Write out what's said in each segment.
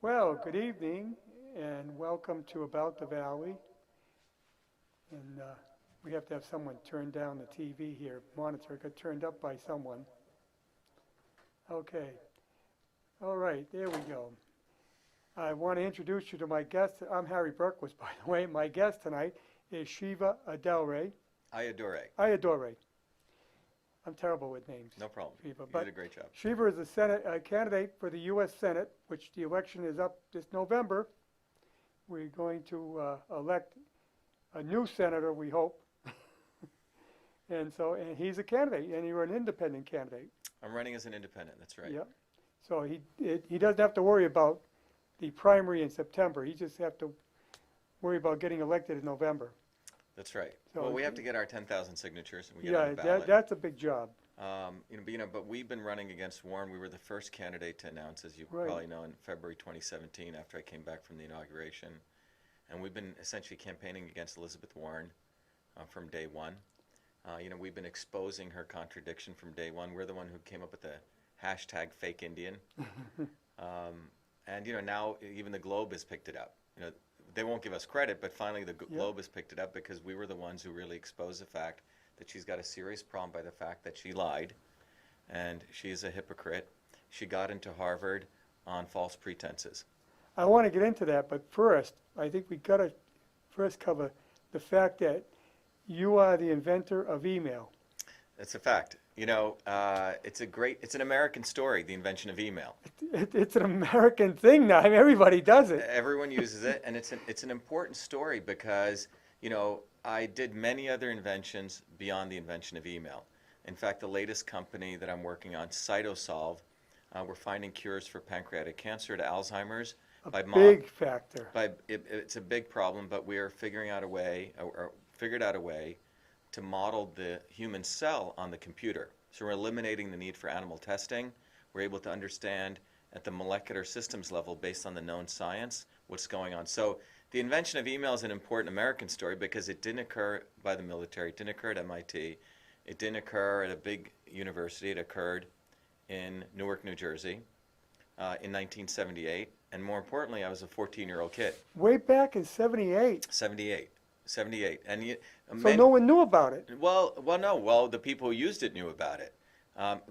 Well, good evening and welcome to About the Valley. And we have to have someone turn down the TV here, monitor. It got turned up by someone. Okay. All right, there we go. I want to introduce you to my guest. I'm Harry Berkowitz, by the way. My guest tonight is Shiva Ayyadurai. Ayyadurai. Ayyadurai. I'm terrible with names. No problem. Shiva, You but did a great job. Shiva is a Senate candidate for the U.S. Senate, which the election is up this November. We're going to elect a new senator, we hope. And he's a candidate, and you're an independent candidate. I'm running as an independent, that's right. Yeah. So he doesn't have to worry about the primary in September. He just have to worry about getting elected in November. That's right. So Well, we have to get our 10,000 signatures and we get on Yeah, the ballot. that's a big job. But we've been running against Warren. We were the first candidate to announce, as you Right. probably know, in February 2017 after I came back from the inauguration. And we've been essentially campaigning against Elizabeth Warren from day one. We've been exposing her contradiction from day one. We're the one who came up with the hashtag fake Indian. Now even the Globe has picked it up. They won't give us credit, but finally the Globe has picked it up because we were the ones who really exposed the fact that she's got a serious problem by the fact that she lied, and she is a hypocrite. She got into Harvard on false pretenses. I want to get into that, but first, I think we got to first cover the fact that you are the inventor of email. It's a fact. It's an American story, the invention of email. It's an American thing now. I mean, everybody does it. Everyone uses it, and it's an important story because, I did many other inventions beyond the invention of email. In fact, the latest company that I'm working on, Cytosolve, we're finding cures for pancreatic cancer to Alzheimer's. A big factor. It's a big problem, but we are figuring out a way, or figured out a way to model the human cell on the computer. So we're eliminating the need for animal testing. We're able to understand at the molecular systems level, based on the known science, what's going on. So the invention of email is an important American story because it didn't occur by the military, it didn't occur at MIT, it didn't occur at a big university, it occurred in Newark, New Jersey in 1978. And more importantly, I was a 14-year-old kid. Way back in 78. 78. And so no one knew about it. Well, the people who used it knew about it.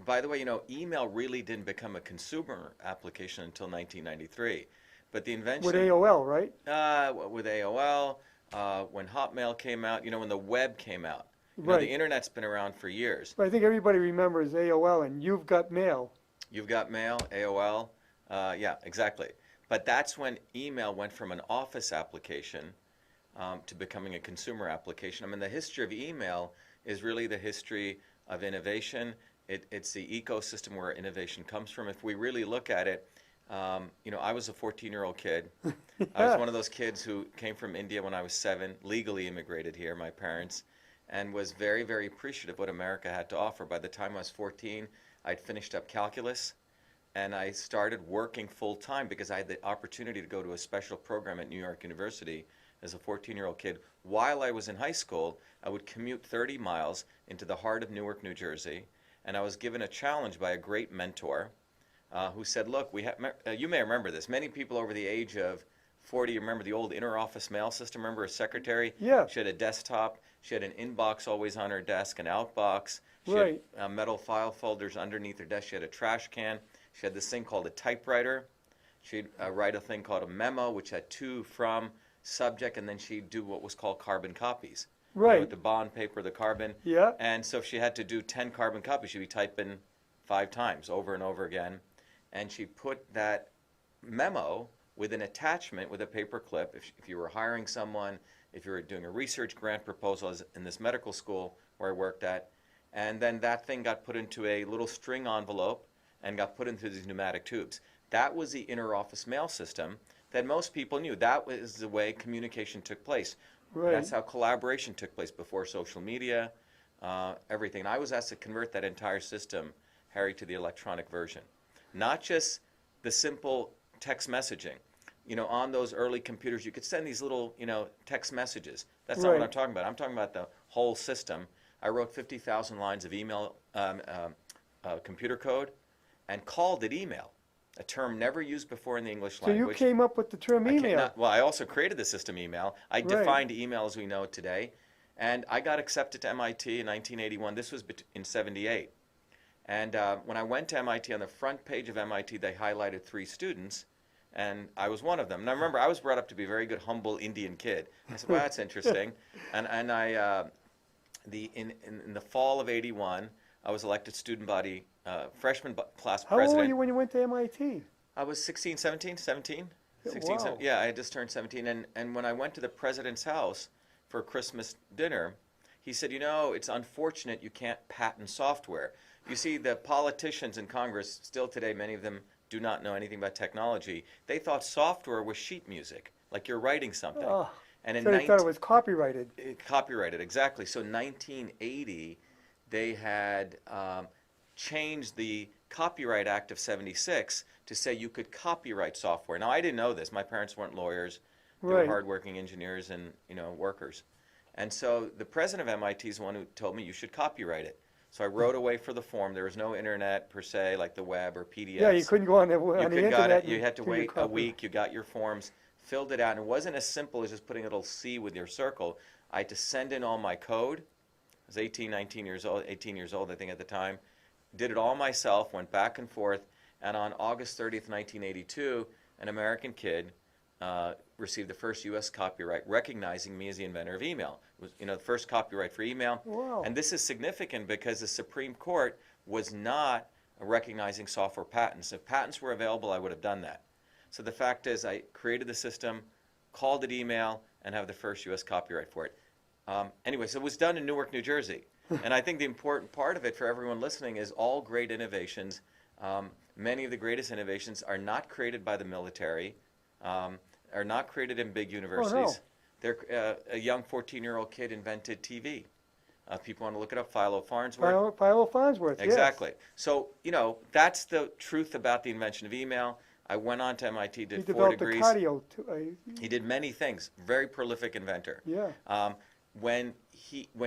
By the way, email really didn't become a consumer application until 1993. But the invention... With AOL, right? With AOL, when Hotmail came out, when the web came out. Right. The internet's been around for years. But I think everybody remembers AOL and You've Got Mail. You've Got Mail, AOL. Yeah, exactly. But that's when email went from an office application to becoming a consumer application. I mean, the history of email is really the history of innovation. It's the ecosystem where innovation comes from. If we really look at it, I was a 14-year-old kid. I was one of those kids who came from India when I was 7, legally immigrated here, my parents, and was very, very appreciative of what America had to offer. By the time I was 14, I'd finished up calculus, and I started working full-time because I had the opportunity to go to a special program at New York University as a 14-year-old kid. While I was in high school, I would commute 30 miles into the heart of Newark, New Jersey, and I was given a challenge by a great mentor who said, look, you may remember this. Many people over the age of 40 remember the old inter-office mail system. Remember a secretary? Yeah. She had a desktop. She had an inbox always on her desk, an outbox. She Right. had metal file folders underneath her desk. She had a trash can. She had this thing called a typewriter. She'd write a thing called a memo, which had to, from, subject, and then she'd do what was called carbon copies. Right. With the bond paper, the carbon. Yeah. And so if she had to do 10 carbon copies, she'd be typing 5 times over and over again. And she put that memo with an attachment with a paper clip. If you were hiring someone, if you were doing a research grant proposal in this medical school where I worked at, and then that thing got put into a little string envelope and got put into these pneumatic tubes. That was the inter-office mail system that most people knew. That was the way communication took place. Right. That's how collaboration took place before social media, everything. And I was asked to convert that entire system, Harry, to the electronic version. Not just the simple text messaging. On those early computers, you could send these little, text messages. That's not what Right. I'm talking about. I'm talking about the whole system. I wrote 50,000 lines of email computer code and called it email. a term never used before in the English So you language. came up with the term email. Well, I also created the system email. I Right. defined email as we know it today. And I got accepted to MIT in 1981. This was in 78. And when I went to MIT, on the front page of MIT, they highlighted 3 students, and I was one of them. And I remember I was brought up to be a very good, humble Indian kid. I said, well, that's interesting. And I, in the fall of 81, I was elected student body freshman class How president. old were you when you went to MIT? I was 16, 17, 17. 16, Wow. 17. Yeah, I had just turned 17. And when I went to the president's house for Christmas dinner, he said, you know, it's unfortunate you can't patent software. You see, the politicians in Congress, still today, many of them do not know anything about technology. They thought software was sheet music, like you're writing something. Oh, And in so they thought it was copyrighted. copyrighted, exactly. So 1980, they had changed the Copyright Act of 76 to say you could copyright software. Now, I didn't know this. My parents weren't lawyers. They were Right. hardworking engineers and, workers. And so the president of MIT is the one who told me you should copyright it. So I wrote away for the form. There was no internet per se, like the web or PDFs. Yeah, you couldn't go on the You internet. got it. You and had to do your wait a copy. week. You got your forms, filled it out, and it wasn't as simple as just putting a little C with your circle. I had to send in all my code. I was 18 years old, I think at the time. Did it all myself, went back and forth, and on August 30th, 1982, an American kid received the first U.S. copyright recognizing me as the inventor of email. It was, the first copyright for email. Wow. And this is significant because the Supreme Court was not recognizing software patents. If patents were available, I would have done that. So the fact is, I created the system, called it email, and have the first U.S. copyright for it. Anyway, so it was done in Newark, New Jersey. And I think the important part of it for everyone listening is all great innovations, many of the greatest innovations are not created by the military, are not created in big universities. They're, a young 14-year-old kid invented TV. People want to look it up, Philo Farnsworth. Philo Farnsworth, Exactly. yes. So, that's the truth about the invention of email. I went on to MIT, did 4 He developed degrees. the cardio. He did many things. Very prolific inventor. Yeah. When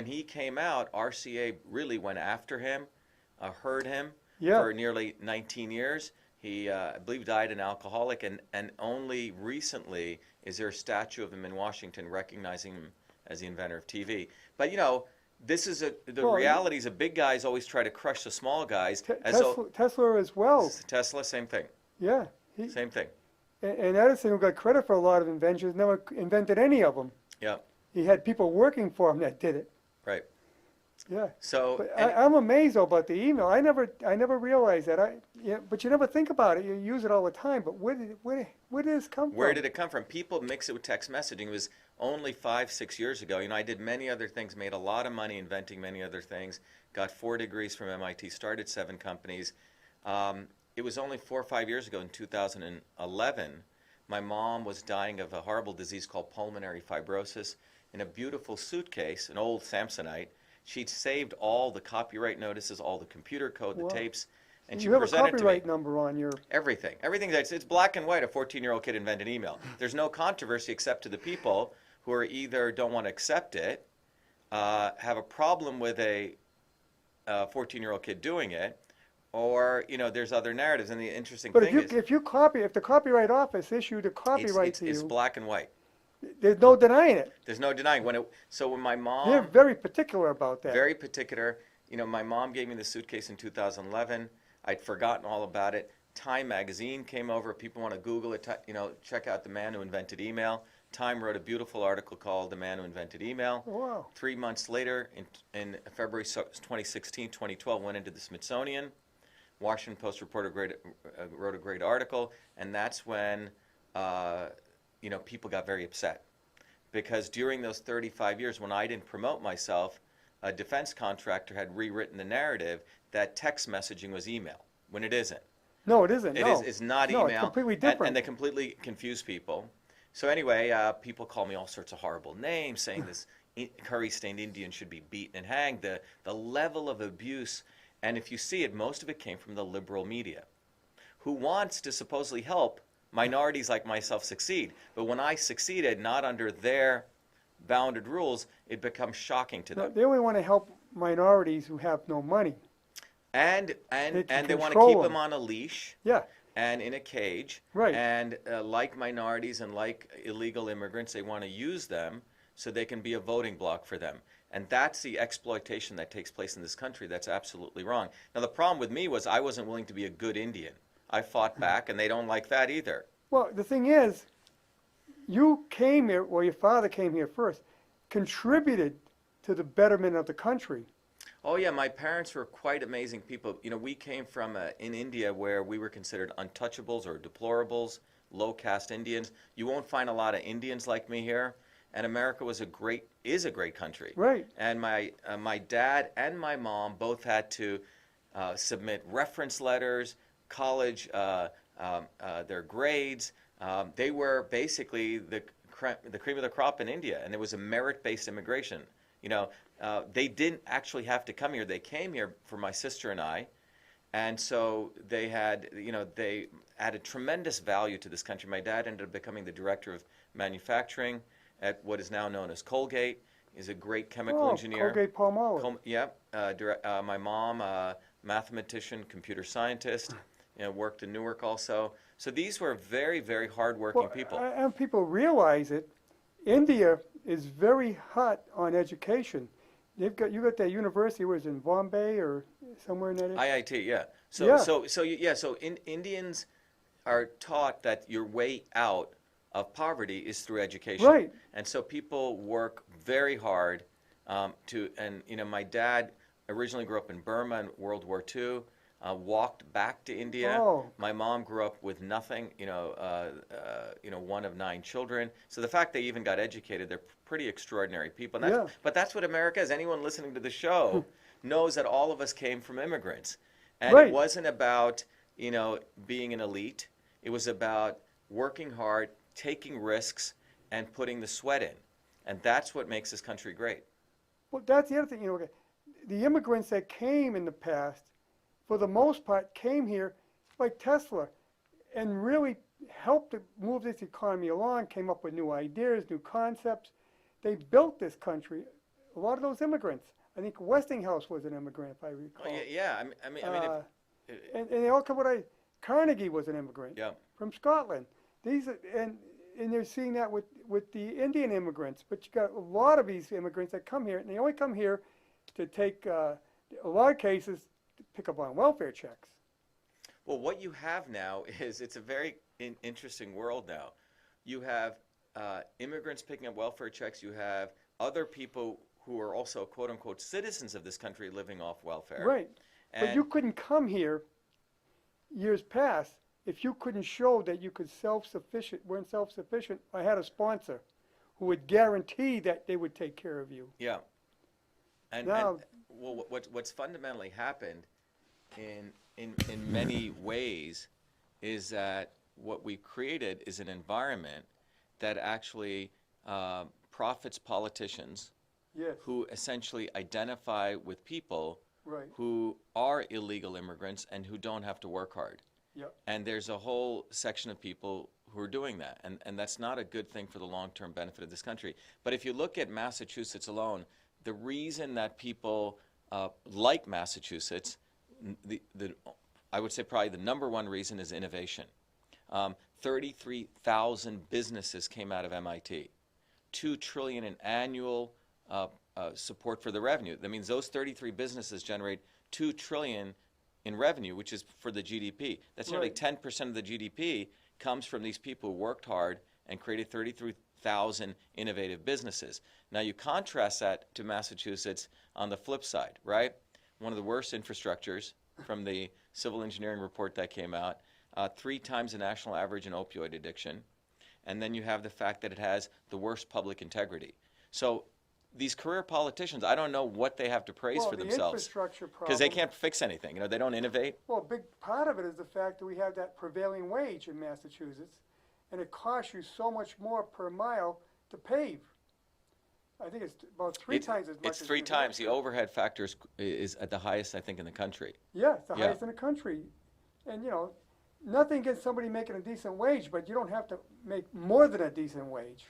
he came out, RCA really went after him, heard him for nearly 19 years. He, I believe, died an alcoholic, and only recently is there a statue of him in Washington recognizing him as the inventor of TV. But, this is the reality is the big guys always try to crush the small guys. Tesla as well. Tesla, same thing. Yeah. Same thing. And Edison, who got credit for a lot of inventions, never invented any of them. Yeah. He had people working for him that did it. Right. Yeah. So But I'm amazed though about the email. I never realized that. But you never think about it. You use it all the time. But where did this come from? Where did it come from? People mix it with text messaging. It was only 5-6 years ago. I did many other things, made a lot of money inventing many other things, got 4 degrees from MIT, started 7 companies. It was only 4 or 5 years ago in 2011, my mom was dying of a horrible disease called pulmonary fibrosis. In a beautiful suitcase, an old Samsonite, she'd saved all the copyright notices, all the computer code, the tapes, and she presented to me. You have a copyright number on your... Everything. It's black and white. A 14-year-old kid invented email. There's no controversy except to the people who are either don't want to accept it, have a problem with a 14-year-old kid doing it, or there's other narratives. And the interesting thing is, if the Copyright Office issued a copyright to you, it's black and white. There's no denying it. There's no denying when my mom, they're very particular about that. very particular. My mom gave me the suitcase in 2011. I'd forgotten all about it. Time magazine came over. People want to Google it. Check out the man who invented email. Time wrote a beautiful article called "The Man Who Invented Email." Wow. 3 months later, in February 2016, 2012, went into the Smithsonian. Washington Post reporter wrote a great article, and that's when people got very upset, because during those 35 years when I didn't promote myself, a defense contractor had rewritten the narrative that text messaging was email, when it isn't. No, it isn't. It's not email. No, it's completely different. And they completely confuse people. So anyway, people call me all sorts of horrible names, saying this curry-stained Indian should be beaten and hanged. The level of abuse, and if you see it, most of it came from the liberal media, who wants to supposedly help minorities like myself succeed. But when I succeeded, not under their bounded rules, it becomes shocking to them. They only want to help minorities who have no money. And they want to control keep them. them on a leash. Yeah. and in a cage. Right. And like minorities and like illegal immigrants, they want to use them so they can be a voting bloc for them. And that's the exploitation that takes place in this country. That's absolutely wrong. Now, the problem with me was I wasn't willing to be a good Indian. I fought back, and they don't like that either. Well, the thing is, you came here, well, your father came here first, contributed to the betterment of the country. Oh yeah, my parents were quite amazing people. You know, we came from in India where we were considered untouchables or deplorables, low caste Indians. You won't find a lot of Indians like me here. And America is a great country. Right. And my dad and my mom both had to submit reference letters, college, their grades. They were basically the cream of the crop in India, and it was a merit-based immigration. You know, they didn't actually have to come here. They came here for my sister and I, and so they had, they added tremendous value to this country. My dad ended up becoming the director of manufacturing at what is now known as Colgate. He's a great chemical engineer. Colgate Palmolive. My mom, mathematician, computer scientist, worked in Newark also. So these were very, very hard-working people. And people realize it. India is very hot on education. You got that university, was in Bombay or somewhere in that area? IIT, yeah. So Indians are taught that your way out of poverty is through education. Right. And so people work very hard my dad originally grew up in Burma in World War II, walked back to India. Oh. My mom grew up with nothing, one of 9 children. So the fact they even got educated, they're pretty extraordinary people. And but that's what America is. Anyone listening to the show knows that all of us came from immigrants. And Right. It wasn't about, being an elite. It was about working hard, taking risks, and putting the sweat in. And that's what makes this country great. Well, that's the other thing. The immigrants that came in the past, for the most part, came here like Tesla and really helped to move this economy along, came up with new ideas, new concepts. They built this country. A lot of those immigrants. I think Westinghouse was an immigrant, if I recall. Oh, yeah. And they all come with Carnegie was an immigrant from Scotland. And they're seeing that with the Indian immigrants. But you got a lot of these immigrants that come here, and they only come here to take, a lot of cases, to pick up on welfare checks. Well, what you have now is it's a very interesting world now. You have immigrants picking up welfare checks. You have other people who are also, quote unquote, citizens of this country living off welfare. Right. But you couldn't come here years past if you couldn't show that you could weren't self-sufficient. I had a sponsor who would guarantee that they would take care of you. Yeah. And what's fundamentally happened in many ways is that what we've created is an environment that actually profits politicians who essentially identify with people who are illegal immigrants and who don't have to work hard. Yep. And there's a whole section of people who are doing that, and that's not a good thing for the long-term benefit of this country. But if you look at Massachusetts alone, the reason that people like Massachusetts, I would say probably the number one reason is innovation. 33,000 businesses came out of MIT. $2 trillion in annual support for the revenue. That means those 33 businesses generate $2 trillion in revenue, which is for the GDP. That's nearly 10% of the GDP comes from these people who worked hard and created 33,000 innovative businesses. Now you contrast that to Massachusetts on the flip side, right? One of the worst infrastructures from the civil engineering report that came out, 3 times the national average in opioid addiction. And then you have the fact that it has the worst public integrity. So these career politicians, I don't know what they have to praise for themselves. Because they can't fix anything. They don't innovate. Well, a big part of it is the fact that we have that prevailing wage in Massachusetts, and it costs you so much more per mile to pave. I think it's about 3 times as much. It's 3 times. The overhead factor is at the highest, I think, in the country. Yeah, it's the highest in the country. And, nothing against somebody making a decent wage, but you don't have to make more than a decent wage.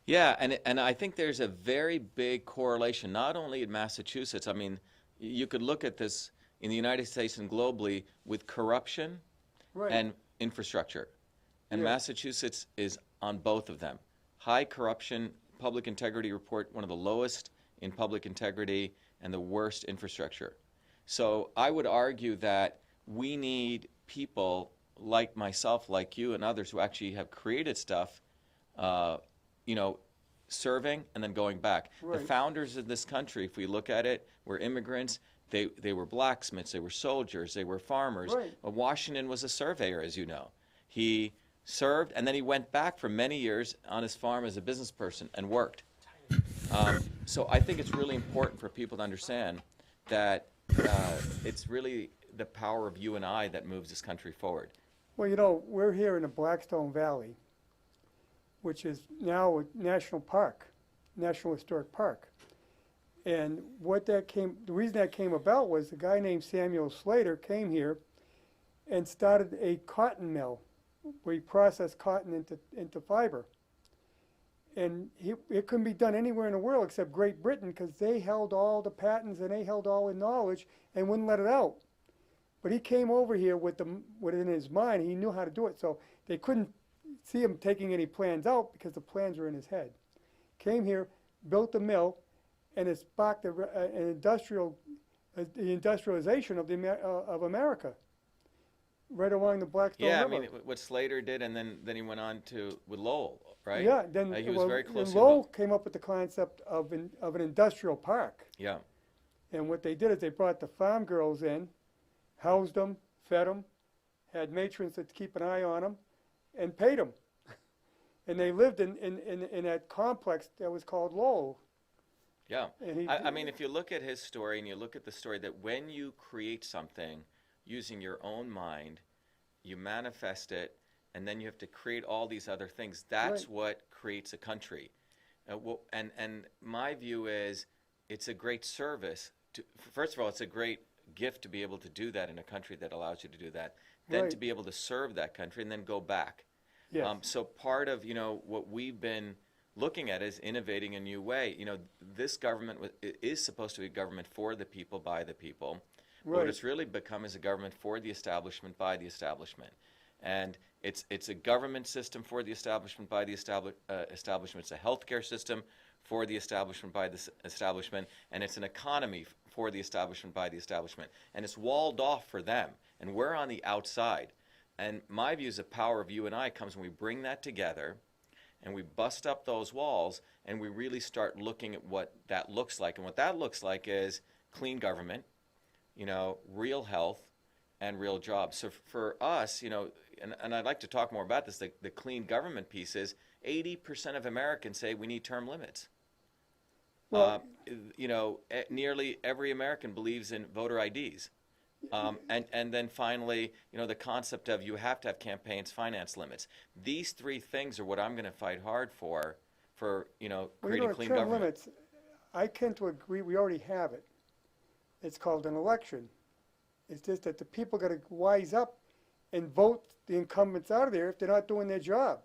Yeah, and I think there's a very big correlation, not only in Massachusetts. I mean, you could look at this in the United States and globally with corruption Right. and infrastructure. And Yeah. Massachusetts is on both of them. High corruption, public integrity report, one of the lowest in public integrity, and the worst infrastructure. So I would argue that we need people like myself, like you, and others who actually have created stuff, uh, you know, serving and then going back. The Right. founders of this country, if we look at it, were immigrants. They were blacksmiths, they were soldiers, they were farmers. Right. Washington was a surveyor, as you know. He served, and then he went back for many years on his farm as a business person and worked. So I think it's really important for people to understand that it's really the power of you and I that moves this country forward. Well, you know, we're here in the Blackstone Valley, which is now a national park, National Historic Park. And the reason that came about was a guy named Samuel Slater came here and started a cotton mill where he processed cotton into fiber. And it couldn't be done anywhere in the world except Great Britain because they held all the patents and they held all the knowledge and wouldn't let it out. But he came over here with it in his mind. He knew how to do it. So they couldn't see him taking any plans out because the plans were in his head. Came here, built the mill, and it sparked the industrialization of of America, right along the Blackstone Yeah, River. I mean, what Slater did, and then he went on with Lowell, right? Yeah, then he was very close to Lowell came up with the concept of an industrial park. Yeah. And what they did is they brought the farm girls in, housed them, fed them, had matrons to keep an eye on them, and paid them. And they lived in that complex that was called Lowell. Yeah. And I mean, if you look at his story and you look at the story that when you create something using your own mind, you manifest it, and then you have to create all these other things. That's Right. what creates a country. And my view is it's a great service. First of all, it's a great gift to be able to do that in a country that allows you to do that. Then Right. to be able to serve that country and then go back. Yes. So part of, what we've been looking at is innovating a new way. This government is supposed to be a government for the people, by the people. But what Right. it's really become is a government for the establishment, by the establishment. And it's a government system for the establishment, by the establishment. It's a healthcare system for the establishment, by the establishment. And it's an economy for the establishment, by the establishment. And it's walled off for them. And we're on the outside. And my view is the power of you and I comes when we bring that together and we bust up those walls and we really start looking at what that looks like. And what that looks like is clean government, real health, and real jobs. So for us, and I'd like to talk more about this, the clean government piece is 80% of Americans say we need term limits. Well, Nearly every American believes in voter IDs. And then finally, the concept of you have to have campaigns finance limits. These three things are what I'm going to fight hard for creating clean term government. limits, I tend to agree we already have it. It's called an election. It's just that the people got to wise up and vote the incumbents out of there if they're not doing their job,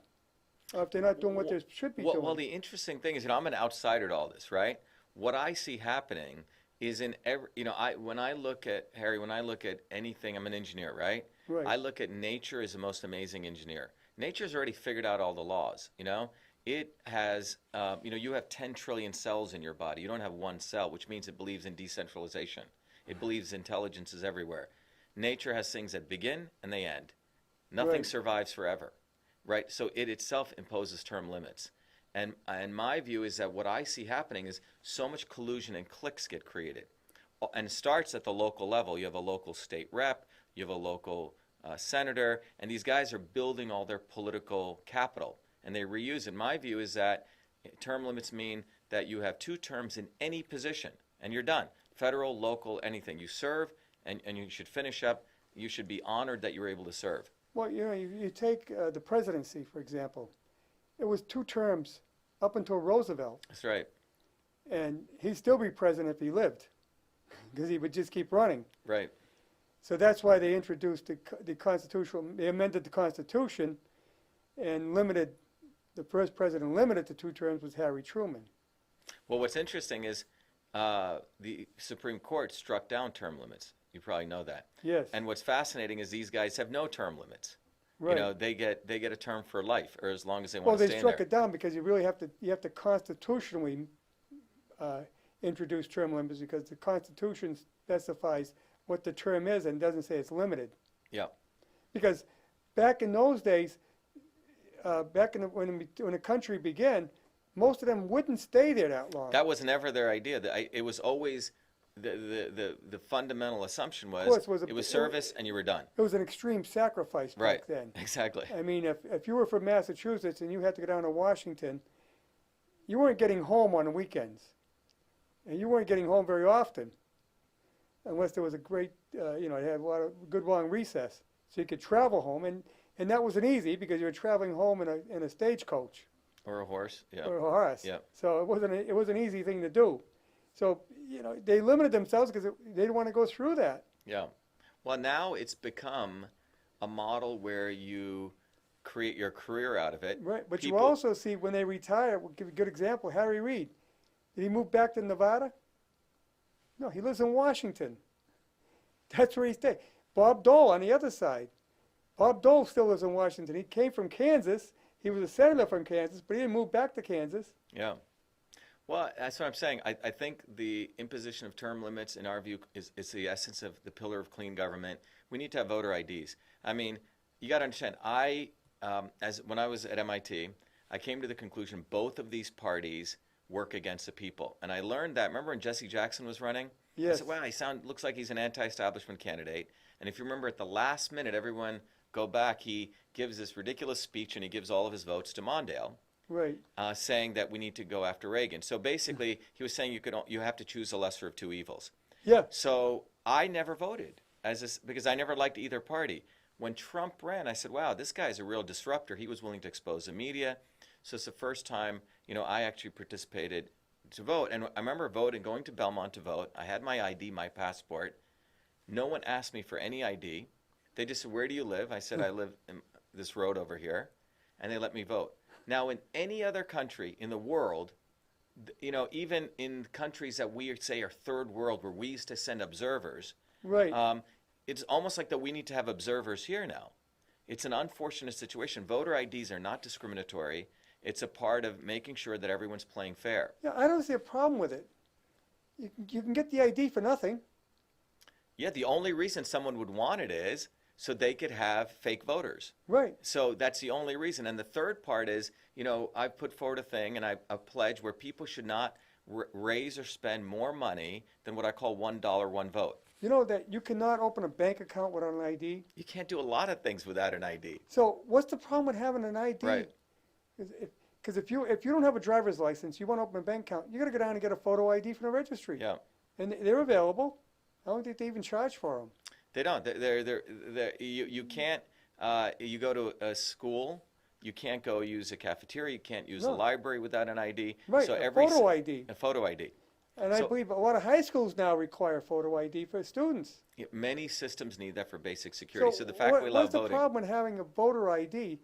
or if they're not doing what they should be doing. Well, the interesting thing is, I'm an outsider to all this, right? What I see happening is in every, when I look at anything, I'm an engineer, right? Right. I look at nature as the most amazing engineer. Nature's already figured out all the laws, It has, you have 10 trillion cells in your body. You don't have one cell, which means it believes in decentralization. It believes intelligence is everywhere. Nature has things that begin and they end. Nothing Right. survives forever, right? So it itself imposes term limits. And my view is that what I see happening is so much collusion and cliques get created. And it starts at the local level. You have a local state rep, you have a local senator, and these guys are building all their political capital. And they reuse it. My view is that term limits mean that you have 2 terms in any position, and you're done. Federal, local, anything. You serve, and you should finish up. You should be honored that you were able to serve. Well, you take the presidency, for example. It was 2 terms up until Roosevelt, That's right. and he'd still be president if he lived, because he would just keep running. Right. So that's why they introduced they amended the Constitution and the first president limited to 2 terms was Harry Truman. Well, what's interesting is the Supreme Court struck down term limits. You probably know that. Yes. And what's fascinating is these guys have no term limits. Right. You know, they get a term for life, or as long as they Well, want to they stay in struck there. it down because you have to constitutionally introduce term limits, because the Constitution specifies what the term is and doesn't say it's limited. Yeah. Because back in those days, when the country began, most of them wouldn't stay there that long. That was never their idea. It was always the fundamental assumption Of course, was it was service and you were done. It was an extreme sacrifice back Right. then. Exactly. I mean, if you were from Massachusetts and you had to go down to Washington, you weren't getting home on the weekends. And you weren't getting home very often, unless there was a great, it had a lot of good long recess. So you could travel home, and that wasn't easy because you were traveling home in a stagecoach. Or a horse. Yeah. Or a horse. Yeah. So it was an easy thing to do. So, they limited themselves because they didn't want to go through that. Yeah. Well, now it's become a model where you create your career out of it. Right. But People- you also see when they retire, we'll give a good example, Harry Reid. Did he move back to Nevada? No, he lives in Washington. That's where he stayed. Bob Dole on the other side. Bob Dole still lives in Washington. He came from Kansas. He was a senator from Kansas, but he didn't move back to Kansas. Yeah. Well, that's what I'm saying. I think the imposition of term limits, in our view, is the essence of the pillar of clean government. We need to have voter IDs. I mean, you got to understand, when I was at MIT, I came to the conclusion both of these parties work against the people. And I learned that, remember when Jesse Jackson was running? Yes. I said, wow, looks like he's an anti-establishment candidate. And if you remember at the last minute, everyone go back, he gives this ridiculous speech and he gives all of his votes to Mondale. Right. Saying that we need to go after Reagan. So basically, he was saying you have to choose the lesser of two evils. Yeah. So I never voted because I never liked either party. When Trump ran, I said, wow, this guy's a real disruptor. He was willing to expose the media. So it's the first time, I actually participated to vote. And I remember going to Belmont to vote. I had my ID, my passport. No one asked me for any ID. They just said, where do you live? I said, I live in this road over here. And they let me vote. Now, in any other country in the world, even in countries that we say are third world, where we used to send observers, Right. It's almost like that we need to have observers here now. It's an unfortunate situation. Voter IDs are not discriminatory. It's a part of making sure that everyone's playing fair. Yeah, I don't see a problem with it. You can get the ID for nothing. Yeah, the only reason someone would want it is so they could have fake voters. Right. So that's the only reason. And the third part is, I've put forward a thing and a pledge where people should not raise or spend more money than what I call $1, one vote. You know that you cannot open a bank account without an ID? You can't do a lot of things without an ID. So what's the problem with having an ID? Right. Because if you don't have a driver's license, you want to open a bank account, you got to go down and get a photo ID from the registry. Yeah. And they're available. I don't think they even charge for them. They don't. You can't. You go to a school. You can't go use a cafeteria. You can't use a library without an ID. Right. So a photo ID. A photo ID. And I believe a lot of high schools now require photo ID for students. Many systems need that for basic security. So the fact we what's allow the voting. problem with having a voter ID?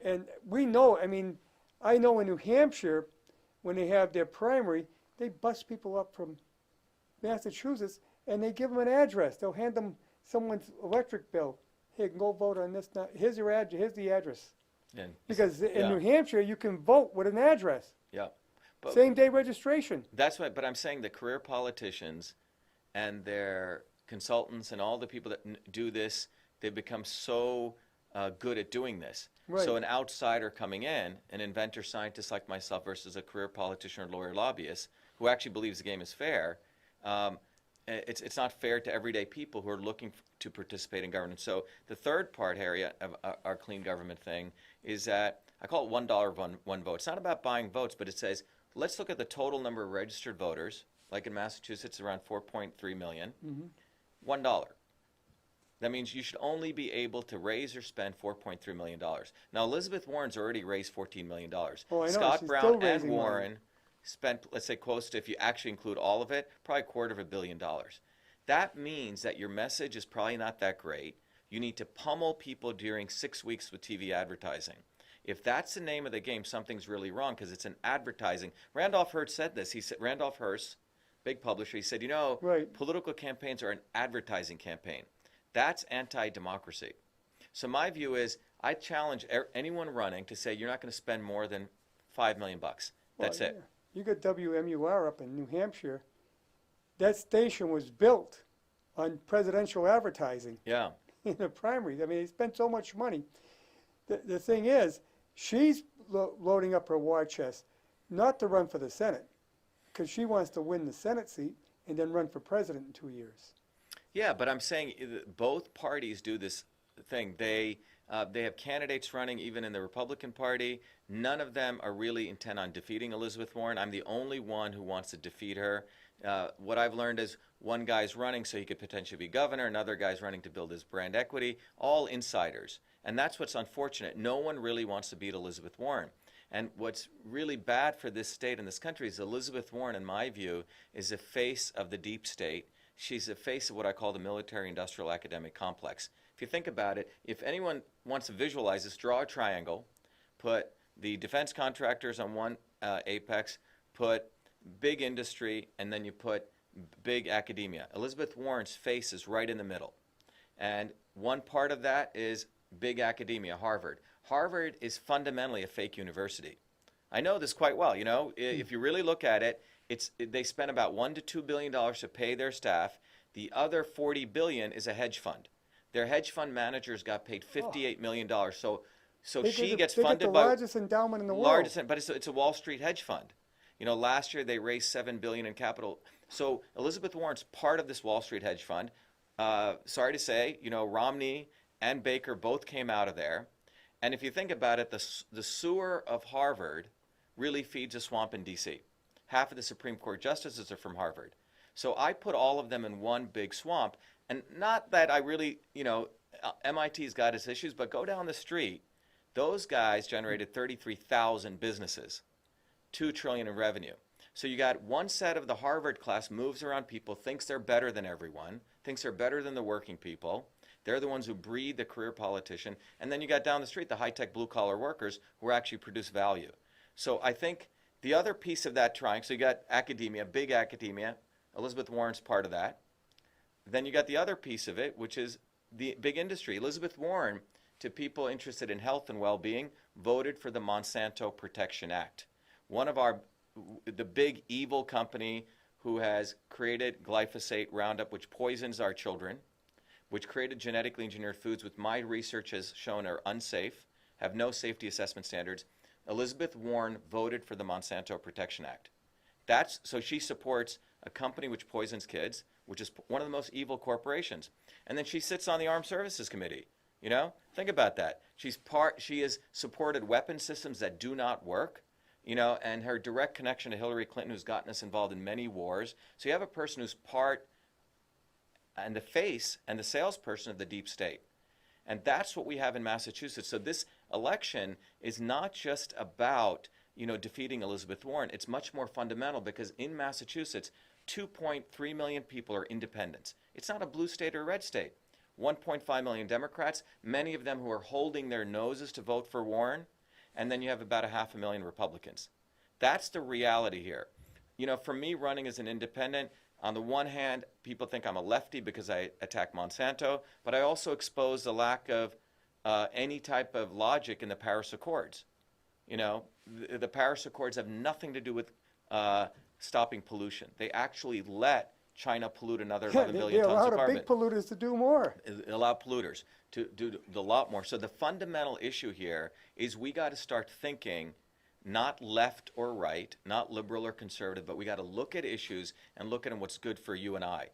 And we know. I mean, I know in New Hampshire, when they have their primary, they bus people up from Massachusetts and they give them an address. They'll hand them someone's electric bill. Here, go vote on this. Now, here's your address. Here's the address. And, Because in New Hampshire, you can vote with an address. Yeah. But Same day registration. that's why. But I'm saying the career politicians and their consultants and all the people that do this, they've become so good at doing this. Right. So an outsider coming in, an inventor scientist like myself versus a career politician or lawyer lobbyist who actually believes the game is fair, it's not fair to everyday people who are looking to participate in governance. So the third part, Harry, of our clean government thing is that I call it $1 one vote. It's not about buying votes, but it says, let's look at the total number of registered voters. Like in Massachusetts, around 4.3 million. Mm-hmm. $1. That means you should only be able to raise or spend $4.3 million. Now, Elizabeth Warren's already raised $14 million. Oh, I know. Scott She's Brown still and raising money. Warren spent, let's say, close to, if you actually include all of it, probably $250 million. That means that your message is probably not that great. You need to pummel people during 6 weeks with TV advertising. If that's the name of the game, something's really wrong because it's an advertising. Randolph Hearst said this. He said, Randolph Hearst, big publisher. He said, you know, Right. political campaigns are an advertising campaign. That's anti-democracy. So my view is, I challenge anyone running to say you're not going to spend more than $5 million. That's Well, it. yeah. You got WMUR up in New Hampshire. That station was built on presidential advertising Yeah. in the primaries. I mean, they spent so much money. The thing is, she's loading up her war chest not to run for the Senate, because she wants to win the Senate seat and then run for president in 2 years. Yeah, but I'm saying both parties do this thing. They have candidates running even in the Republican Party. None of them are really intent on defeating Elizabeth Warren. I'm the only one who wants to defeat her. What I've learned is one guy's running so he could potentially be governor, another guy's running to build his brand equity, all insiders. And that's what's unfortunate. No one really wants to beat Elizabeth Warren. And what's really bad for this state and this country is Elizabeth Warren, in my view, is the face of the deep state. She's the face of what I call the military-industrial academic complex. If you think about it, if anyone wants to visualize this, draw a triangle, put the defense contractors on one apex, put big industry, and then you put big academia. Elizabeth Warren's face is right in the middle. And one part of that is big academia, Harvard. Harvard is fundamentally a fake university. I know this quite well. You know, if you really look at it, they spend about $1 to $2 billion to pay their staff. The other $40 billion is a hedge fund. Their hedge fund managers got paid $58 million. So she gets funded by the largest endowment in the world. But it's a Wall Street hedge fund. You know, last year they raised $7 billion in capital. So Elizabeth Warren's part of this Wall Street hedge fund. Sorry to say, you know, Romney and Baker both came out of there. And if you think about it, the sewer of Harvard really feeds a swamp in D.C. Half of the Supreme Court justices are from Harvard. So I put all of them in one big swamp. And not that I really, you know, MIT's got its issues, but go down the street. Those guys generated 33,000 businesses, $2 trillion in revenue. So you got one set of the Harvard class moves around people, thinks they're better than everyone, thinks they're better than the working people. They're the ones who breed the career politician. And then you got down the street the high-tech blue-collar workers who actually produce value. So I think the other piece of that triangle, so you got academia, big academia. Elizabeth Warren's part of that. Then you got the other piece of it, which is the big industry. Elizabeth Warren, to people interested in health and well-being, voted for the Monsanto Protection Act. The big evil company who has created glyphosate Roundup, which poisons our children, which created genetically engineered foods, which my research has shown are unsafe, have no safety assessment standards. Elizabeth Warren voted for the Monsanto Protection Act. So she supports a company which poisons kids, which is one of the most evil corporations. And then she sits on the Armed Services Committee. You know, think about that. She has supported weapon systems that do not work. You know, and her direct connection to Hillary Clinton, who's gotten us involved in many wars. So you have a person who's part and the face and the salesperson of the deep state. And that's what we have in Massachusetts. So this election is not just about, you know, defeating Elizabeth Warren. It's much more fundamental because in Massachusetts, 2.3 million people are independents. It's not a blue state or a red state. 1.5 million Democrats, many of them who are holding their noses to vote for Warren. And then you have about 500,000 Republicans. That's the reality here. You know, for me, running as an independent, on the one hand, people think I'm a lefty because I attack Monsanto, but I also expose the lack of any type of logic in the Paris Accords. You know, the Paris Accords have nothing to do with stopping pollution. They actually let China pollute another 11 billion tons of carbon. They allow the big polluters to do more. Allow polluters to do a lot more. So the fundamental issue here is we got to start thinking not left or right, not liberal or conservative, but we got to look at issues and look at what's good for you and I.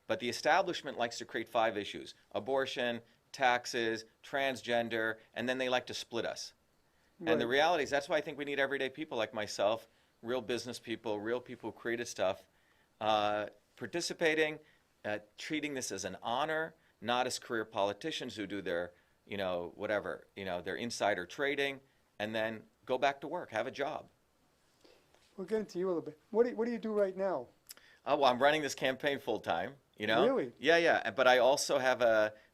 But the establishment likes to create 5 issues: abortion, taxes, transgender, and then they like to split us. Right. And the reality is that's why I think we need everyday people like myself, real business people, real people who created stuff, participating, treating this as an honor, not as career politicians who do their, you know, whatever, you know, their insider trading, and then go back to work, have a job. We'll get into you a little bit. What do you do right now? Oh, well, I'm running this campaign full time, you know? Really? Yeah. But I also have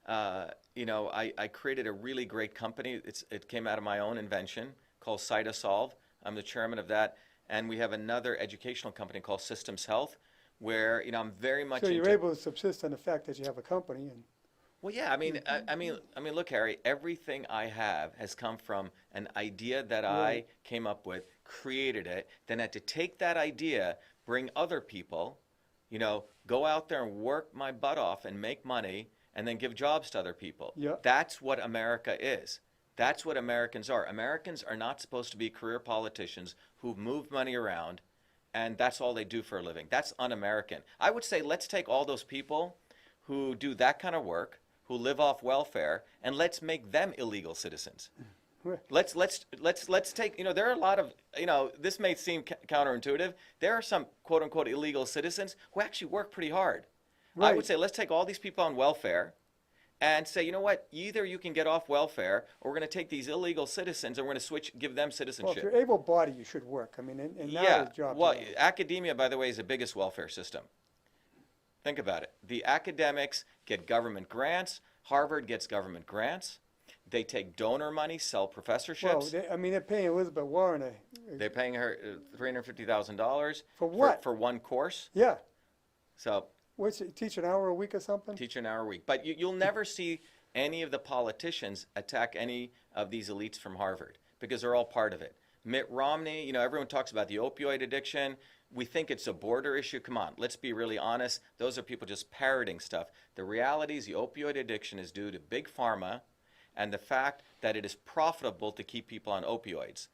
I created a really great company. It came out of my own invention called Cytosolve. I'm the chairman of that. And we have another educational company called Systems Health, where, I'm very much So you're into. able to subsist on the fact that you have a company and, Well, yeah, I mean, look, Harry, everything I have has come from an idea that I right, came up with, created it, then had to take that idea, bring other people, go out there and work my butt off and make money and then give jobs to other people. yeah, That's what America is. That's what Americans are. Americans are not supposed to be career politicians who move money around and that's all they do for a living. That's un-American. I would say let's take all those people who do that kind of work, who live off welfare, and let's make them illegal citizens. right, Let's take, there are a lot of, this may seem counterintuitive. There are some quote unquote illegal citizens who actually work pretty hard. I would right. say let's take all these people on welfare and say, you know what, either you can get off welfare or we're going to take these illegal citizens and we're going to give them Well, if citizenship. you're able-bodied, you should work. I mean, and now Yeah, there's jobs well, around. academia, by the way, is the biggest welfare system. Think about it. The academics get government grants. Harvard gets government grants. They take donor money, sell Well, professorships. they're paying Elizabeth Warren They're paying her $350,000 for what? for one course. Yeah. So What's it, teach an hour a week or something? teach an hour a week. But you'll never see any of the politicians attack any of these elites from Harvard because they're all part of it. Mitt Romney, everyone talks about the opioid addiction. We think it's a border issue. Come on, let's be really honest. Those are people just parroting stuff. The reality is the opioid addiction is due to big pharma and the fact that it is profitable to keep people on opioids.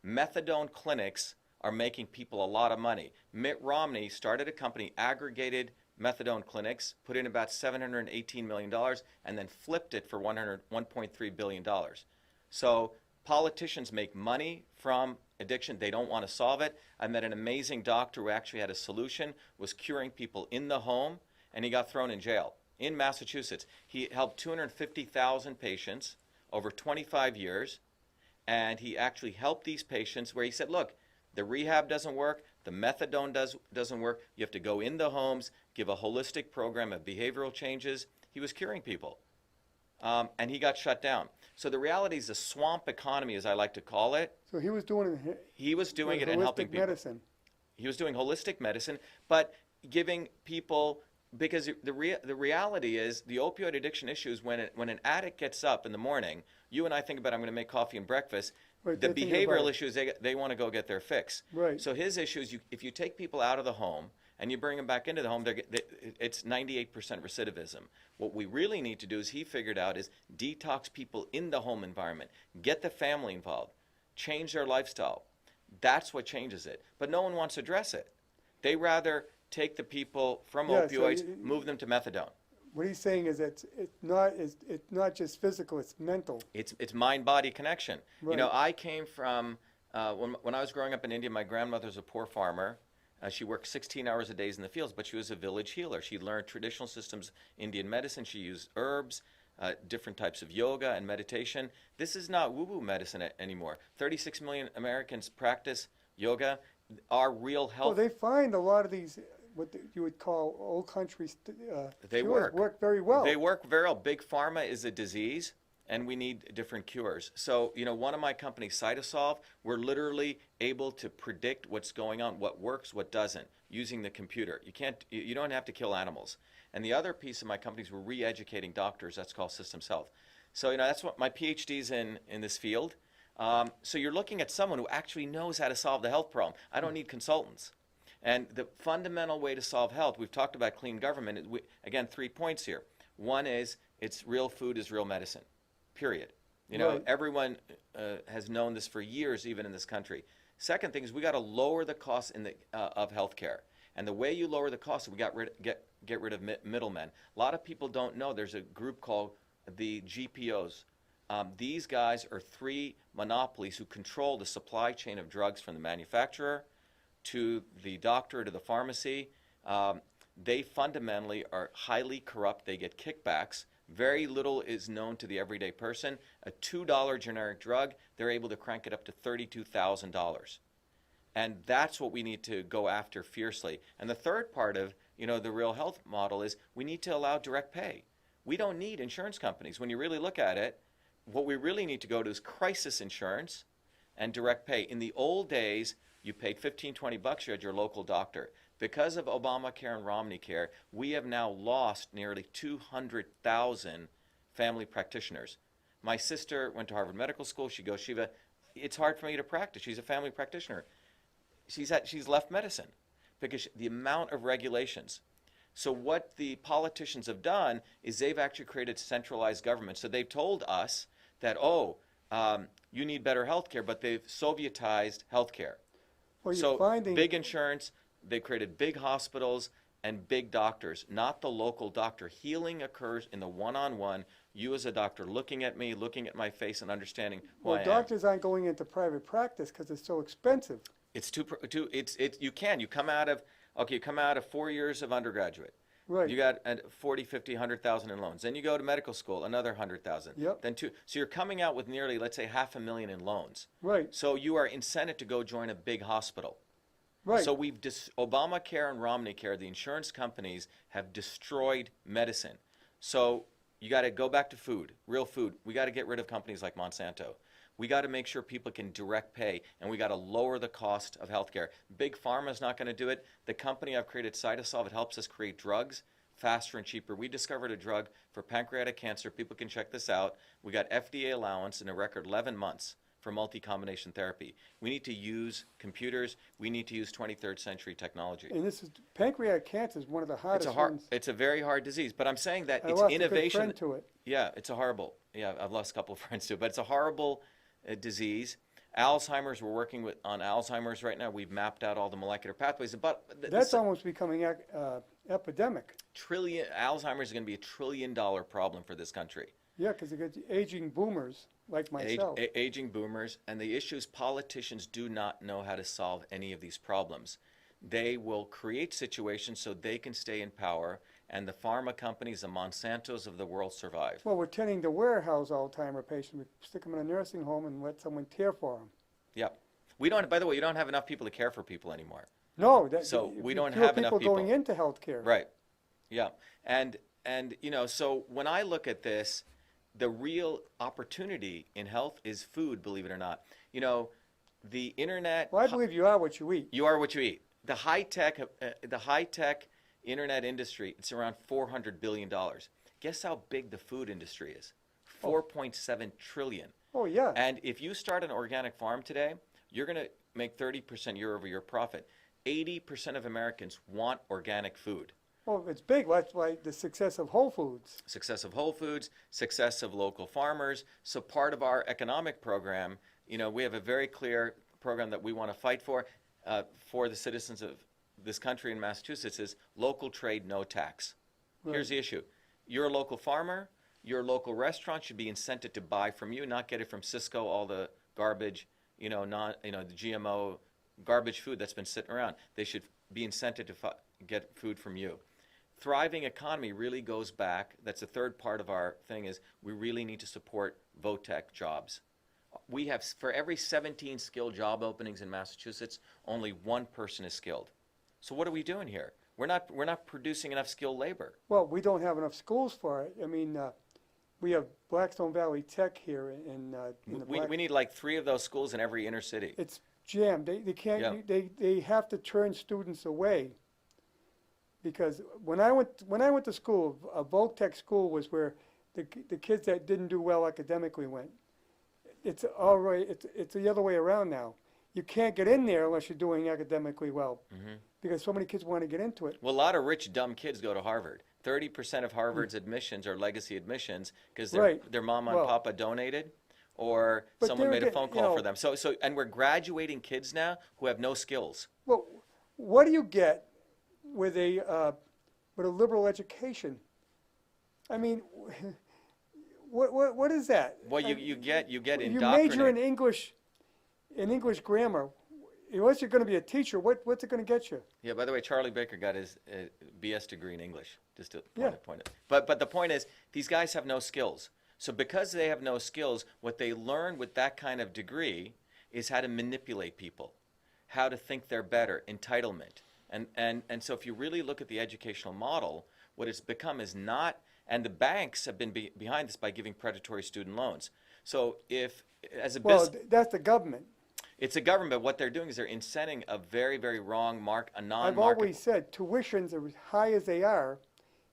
Methadone clinics are making people a lot of money. Mitt Romney started a company, aggregated methadone clinics, put in about $718 million, and then flipped it for $1.3 billion. So politicians make money from addiction. They don't want to solve it. I met an amazing doctor who actually had a solution, was curing people in the home, and he got thrown in jail in Massachusetts. He helped 250,000 patients over 25 years, and he actually helped these patients where he said, look, the rehab doesn't work, the methadone doesn't work, you have to go in the homes, give a holistic program of behavioral changes. He was curing people, and he got shut down. So the reality is the swamp economy, as I like to call it, So he was doing it. he was doing it and helping people. Medicine. He was doing holistic medicine, but giving people, because the reality is the opioid addiction issue is when an addict gets up in the morning, you and I think about I'm going to make coffee and breakfast. Right, The they're thinking about behavioral it. issue is they want to go get their fix. Right. So his issue is if you take people out of the home and you bring them back into the home, it's 98% recidivism. What we really need to do, is he figured out, is detox people in the home environment, get the family involved, change their lifestyle. That's what changes it. But no one wants to address it. They rather take the people from Yeah, so opioids, move them to methadone. What he's saying is that it's not just physical, it's mental. It's mind-body connection. Right. I came from, when I was growing up in India, my grandmother was a poor farmer. She worked 16 hours a day in the fields, but she was a village healer. She learned traditional systems, Indian medicine. She used herbs, different types of yoga and meditation. This is not woo-woo medicine anymore. 36 million Americans practice yoga. Our real Well, health. they find a lot of these, you would call old country They cures work very well. They work very well. Big pharma is a disease, and we need different cures. So, one of my companies, Cytosolve, we're literally able to predict what's going on, what works, what doesn't, using the computer. You don't have to kill animals. And the other piece of my company is we're re-educating doctors. That's called systems health. So, that's what my PhD's in this field. So you're looking at someone who actually knows how to solve the health problem. I don't need consultants. And the fundamental way to solve health, we've talked about clean government. Again, 3 points here. One is it's real food is real medicine, period. Right. Everyone has known this for years, even in this country. Second thing is we got to lower the cost of healthcare. And the way you lower the cost, we get rid of middlemen. A lot of people don't know there's a group called the GPOs. These guys are 3 monopolies who control the supply chain of drugs from the manufacturer to the doctor to the pharmacy. They fundamentally are highly corrupt. They get kickbacks. Very little is known to the everyday person. A $2 generic drug, they're able to crank it up to $32,000. And that's what we need to go after fiercely. And the third part of the real health model is we need to allow direct pay. We don't need insurance companies. When you really look at it, what we really need to go to is crisis insurance and direct pay. In the old days, you paid $15, $20, you had your local doctor. Because of Obamacare and Romney Care, we have now lost nearly 200,000 family practitioners. My sister went to Harvard Medical School. She goes, Shiva, it's hard for me to practice. She's a family practitioner. She's left medicine because the amount of regulations. So what the politicians have done is they've actually created centralized government. So they've told us that, you need better health care, but they've Sovietized health care. Well, So big insurance, they created big hospitals and big doctors, not the local doctor. Healing occurs in the one-on-one, you as a doctor looking at me, looking at my face and understanding who I am. Doctors aren't going into private practice because it's so expensive. It's you come out of 4 years of undergraduate. Right. You got 40, 50, 100,000 in loans. Then you go to medical school, another 100,000. Yep. Then so you're coming out with nearly, let's say, $500,000 in loans. Right. So you are incented to go join a big hospital. Right. So Obamacare and Romney Care, the insurance companies have destroyed medicine. So you got to go back to food, real food. We got to get rid of companies like Monsanto. We got to make sure people can direct pay, and we got to lower the cost of healthcare. Big Pharma is not going to do it. The company I've created, Cytosolve, it helps us create drugs faster and cheaper. We discovered a drug for pancreatic cancer. People can check this out. We got FDA allowance in a record 11 months for multi-combination therapy. We need to use computers. We need to use 23rd century technology. And pancreatic cancer is one of the hardest ones. It's a very hard disease, but I'm saying that I it's lost innovation. a good friend to it. Yeah, it's a horrible. Yeah, I've lost a couple of friends too, but it's a horrible disease. Alzheimer's, we're working on Alzheimer's right now. We've mapped out all the molecular pathways. But that's almost becoming epidemic. Alzheimer's is going to be $1 trillion problem for this country. Yeah, because you got aging boomers like myself. Aging boomers, and the issue is politicians do not know how to solve any of these problems. They will create situations so they can stay in power, and the pharma companies, the Monsantos of the world survive. Well, we're tending to warehouse Alzheimer patients. We stick them in a nursing home and let someone care for them. Yep. By the way, you don't have enough people to care for people anymore. No. We don't have enough people going into healthcare. Right. Yeah. And so when I look at this, the real opportunity in health is food, believe it or not. The internet. Well, I believe you are what you eat. You are what you eat. The high-tech internet industry, it's around $400 billion. Guess how big the food industry is? 4.7 trillion. Oh, yeah. And if you start an organic farm today, you're going to make 30% year-over-year profit. 80% of Americans want organic food. Well, it's big. That's why the success of Whole Foods. Success of Whole Foods, success of local farmers. So part of our economic program, we have a very clear program that we want to fight for the citizens of this country in Massachusetts is local trade, no tax. Right. Here's the issue. You're a local farmer. Your local restaurant should be incented to buy from you, not get it from Cisco, all the garbage, the GMO garbage food that's been sitting around. They should be incented to get food from you. Thriving economy really goes back. That's the third part of our thing is we really need to support VOTEC jobs. We have, for every 17 skilled job openings in Massachusetts, only one person is skilled. So what are we doing here? We're not producing enough skilled labor. Well, we don't have enough schools for it. I mean, we have Blackstone Valley Tech here in we need like 3 of those schools in every inner city. It's jammed. They can't. Yeah. They have to turn students away. Because when I went to school, a VOTEC school was where the kids that didn't do well academically went. It's all right. It's the other way around now. You can't get in there unless you're doing academically well, because so many kids want to get into it. Well, a lot of rich, dumb kids go to Harvard. 30% of Harvard's admissions are legacy admissions because their mama and papa donated, or someone made a phone call for them. And we're graduating kids now who have no skills. Well, what do you get with a liberal education? I mean, what is that? Well, you get indoctrinated. You major in English grammar. Unless you're going to be a teacher, what's it going to get you? Yeah. By the way, Charlie Baker got his BS degree in English. Just to point it. But the point is, these guys have no skills. So because they have no skills, what they learn with that kind of degree is how to manipulate people, how to think they're better, entitlement. And so if you really look at the educational model, what it's become is not, and the banks have been behind this by giving predatory student loans. So if, as a business... Well, that's the government. It's a government, but what they're doing is they're incenting a very, very wrong a I've non-market. always said tuitions are as high as they are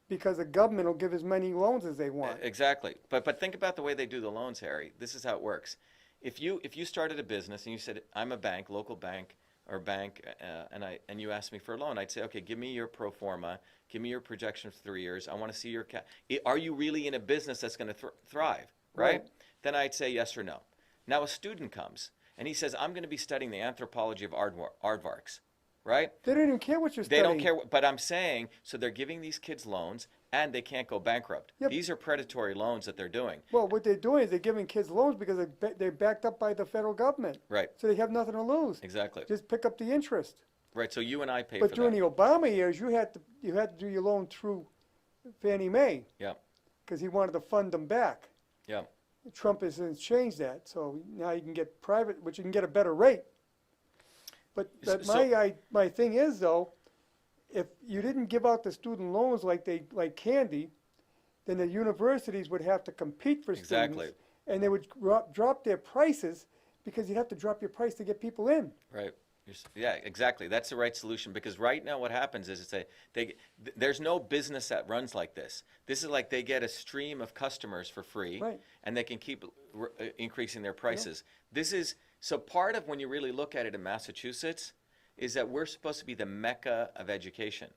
because the government will give as many loans as they want. Exactly. But think about the way they do the loans, Harry. This is how it works. If you started a business and you said, I'm a bank, local bank or bank, and you asked me for a loan, I'd say, okay, give me your pro forma, give me your projection for 3 years. I want to see your are you really in a business that's going to thrive, right? Right. Then I'd say yes or no. Now a student comes and he says, I'm going to be studying the anthropology of aardvarks, right? They don't even care what you're They studying. don't care, but I'm saying, so they're giving these kids loans and they can't go bankrupt. Yep. These are predatory loans that they're doing. Well, what they're doing is they're giving kids loans because they're backed up by the federal government. Right. So they have nothing to lose. Exactly. Just pick up the interest. Right, so you and I pay But for during that. the Obama years, you had to do your loan through Fannie Mae Yeah, because he wanted to fund them back. yeah. Trump has since changed that, so now you can get private, which you can get a better rate. But my thing is though, if you didn't give out the student loans like candy, then the universities would have to compete for Exactly. students, and they would drop their prices because you'd have to drop your price to get people in. Right. Yeah, exactly. That's the right solution because right now what happens is there's no business that runs like this. This is like they get a stream of customers for free, Right. and they can keep increasing their prices. This is so part of when you really look at it in Massachusetts is that we're supposed to be the mecca of education.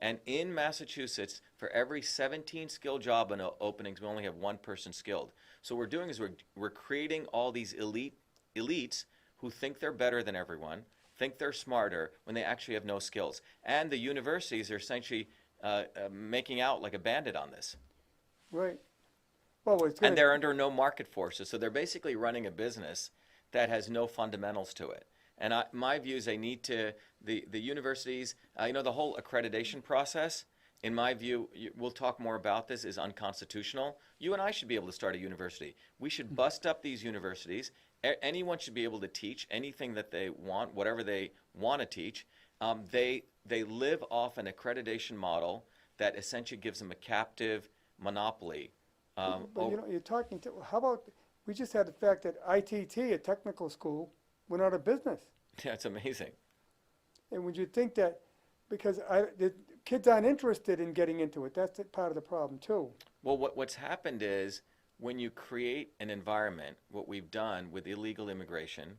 And in Massachusetts, for every 17 skilled job openings, we only have one person skilled. So what we're doing is we're creating all these elites who think they're better than everyone, think they're smarter when they actually have no skills. And the universities are essentially making out like a bandit on this. Right. Well, And they're under no market forces. So they're basically running a business that has no fundamentals to it. And my view is they need to, the universities, the whole accreditation process, in my view, we'll talk more about this, is unconstitutional. You and I should be able to start a university. We should bust up these universities. Anyone should be able to teach anything that they want, whatever they want to teach. They live off an accreditation model that essentially gives them a captive monopoly. But you're talking to, how about, we just had the fact that ITT, a technical school, went out of business. Yeah, it's amazing. And would you think that, because the kids aren't interested in getting into it, that's part of the problem too. Well, what's happened is when you create an environment, what we've done with illegal immigration,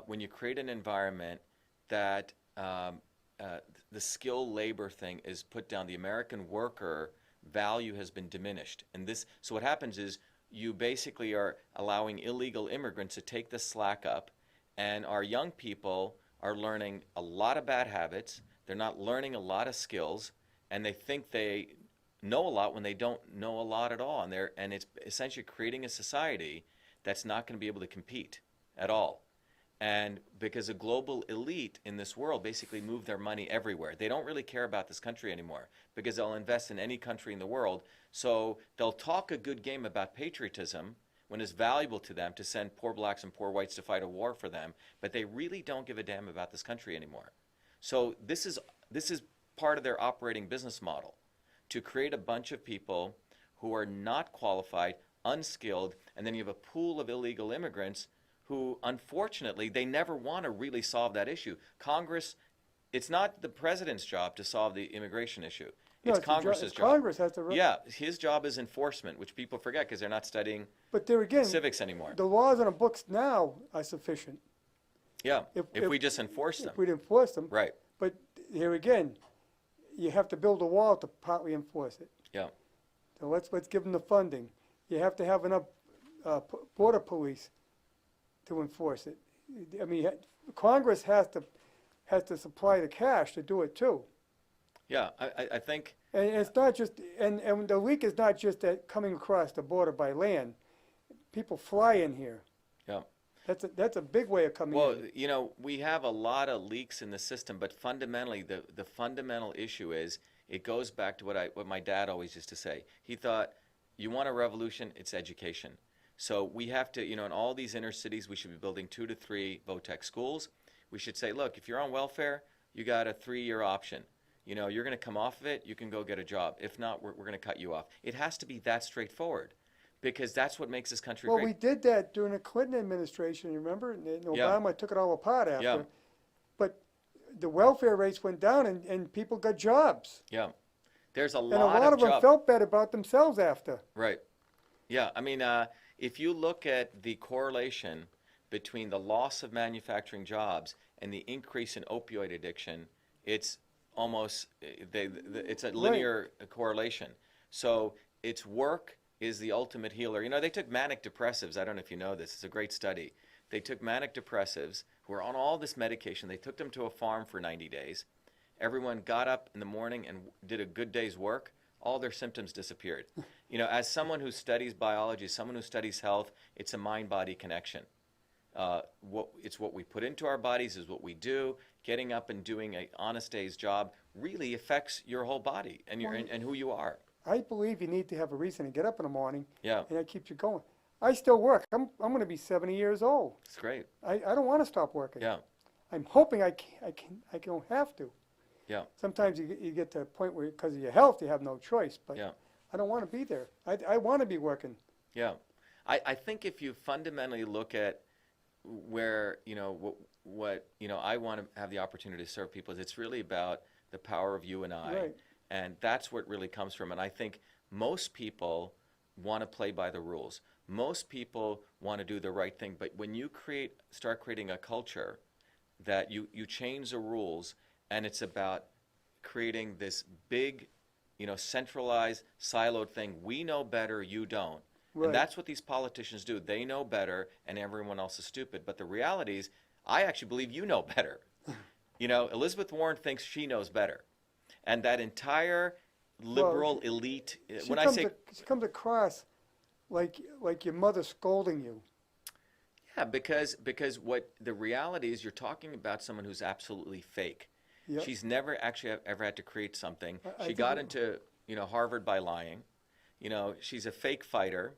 when you create an environment that the skilled labor thing is put down, the American worker value has been diminished. And so what happens is you basically are allowing illegal immigrants to take the slack up, and our young people are learning a lot of bad habits. They're not learning a lot of skills, and they think they know a lot when they don't know a lot at all. And it's essentially creating a society that's not going to be able to compete at all. And because a global elite in this world basically move their money everywhere. They don't really care about this country anymore because they'll invest in any country in the world. So they'll talk a good game about patriotism when it's valuable to them to send poor blacks and poor whites to fight a war for them, but they really don't give a damn about this country anymore. So this is part of their operating business model, to create a bunch of people who are not qualified, unskilled, and then you have a pool of illegal immigrants who, unfortunately, they never want to really solve that issue. Congress, it's not the president's job to solve the immigration issue. No, It's Congress's job. Congress has to. Yeah, his job is enforcement, which people forget because they're not studying But there again, civics anymore. the laws on the books now are sufficient. Yeah, if we just enforce them. If we'd enforce them. Right, But here again, you have to build a wall to partly enforce it. yeah. So let's give them the funding. You have to have enough border police to enforce it. I mean, Congress has to supply the cash to do it too. Yeah, I think, And it's not just, and the leak is not just that coming across the border by land. People fly in here. yeah. That's a big way of coming Well, in. we have a lot of leaks in the system, but fundamentally, the fundamental issue is it goes back to what my dad always used to say. He thought, you want a revolution, it's education. So we have to, in all these inner cities, we should be building 2 to 3 VOTEC schools. We should say, look, if you're on welfare, you got a 3-year option. You're going to come off of it, you can go get a job. If not, we're going to cut you off. It has to be that straightforward. because that's what makes this country Well, great. we did that during the Clinton administration, you remember? And Yeah. Obama took it all apart after. Yeah. But the welfare rates went down and people got jobs. Yeah. There's a And a lot lot of of them jobs. felt bad about themselves after. Right. Yeah. I mean, if you look at the correlation between the loss of manufacturing jobs and the increase in opioid addiction, it's almost it's a linear correlation. So it's work is the ultimate healer. You know, they took manic depressives. I don't know if you know this. It's a great study. They took manic depressives who were on all this medication. They took them to a farm for 90 days. Everyone got up in the morning and did a good day's work. All their symptoms disappeared. You know, as someone who studies biology, someone who studies health, it's a mind-body connection. It's what we put into our bodies is what we do. Getting up and doing an honest day's job really affects your whole body and and who you are. I believe you need to have a reason to get up in the morning. Yeah. And that keeps you going. I still work. I'm going to be 70 years old. It's great. I don't want to stop working. Yeah. I'm hoping I don't have to. Yeah. Sometimes you get to a point where, because of your health, you have no choice. But Yeah. I don't want to be there. I want to be working. Yeah. I think if you fundamentally look at where, you know, what you know, I want to have the opportunity to serve people, it's really about the power of you and I. Right. And that's what it really comes from. And I think most people want to play by the rules. Most people want to do the right thing. But when you start creating a culture that you change the rules, and it's about creating this big, you know, centralized, siloed thing. We know better, you don't. Right. And that's what these politicians do. They know better, and everyone else is stupid. But the reality is, I actually believe you know better. You know, Elizabeth Warren thinks she knows better. And that entire liberal elite, She comes across like your mother scolding you. Yeah, because what the reality is, you're talking about someone who's absolutely fake. Yep. She's never actually ever had to create something. I She think got into, you know, Harvard by lying. You know, she's a fake fighter,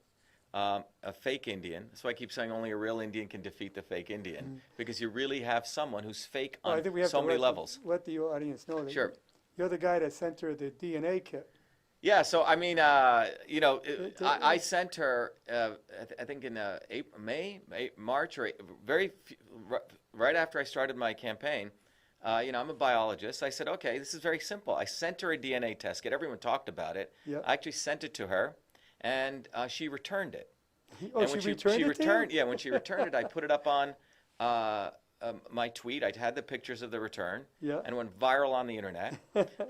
a fake Indian. That's why I keep saying only a real Indian can defeat the fake Indian, because you really have someone who's fake Well, on I think we have so to many levels. let the audience know that Sure. you're the guy that sent her the DNA kit. Yeah, so I mean, you know, I sent her, I think in March, or right after I started my campaign. You know, I'm a biologist. I said, okay, this is very simple. I sent her a DNA test kit. Everyone talked about it. Yep. I actually sent it to her, and she returned it. Oh, And she when returned it to you? Yeah, when she returned it, I put it up on my tweet. I had the pictures of the return, Yeah. and went viral on the internet.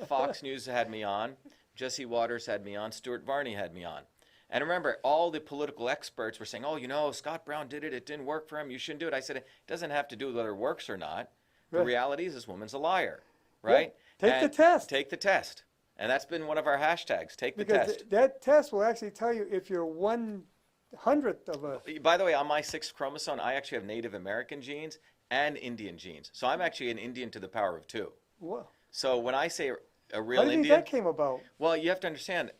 Fox News had me on. Jesse Waters had me on. Stuart Varney had me on. And remember, all the political experts were saying, oh, you know, Scott Brown did it. It didn't work for him. You shouldn't do it. I said, it doesn't have to do with whether it works or not. The Right. reality is this woman's a liar, right? Take the test. Take the test. And that's been one of our hashtags, take the Because test. that test will actually tell you if you're 1/100th of a. By the way, on my 6th chromosome, I actually have Native American genes and Indian genes. So I'm actually an Indian to the power of 2. What? So when I say a How real do you think Indian, that came about? well, you have to understand,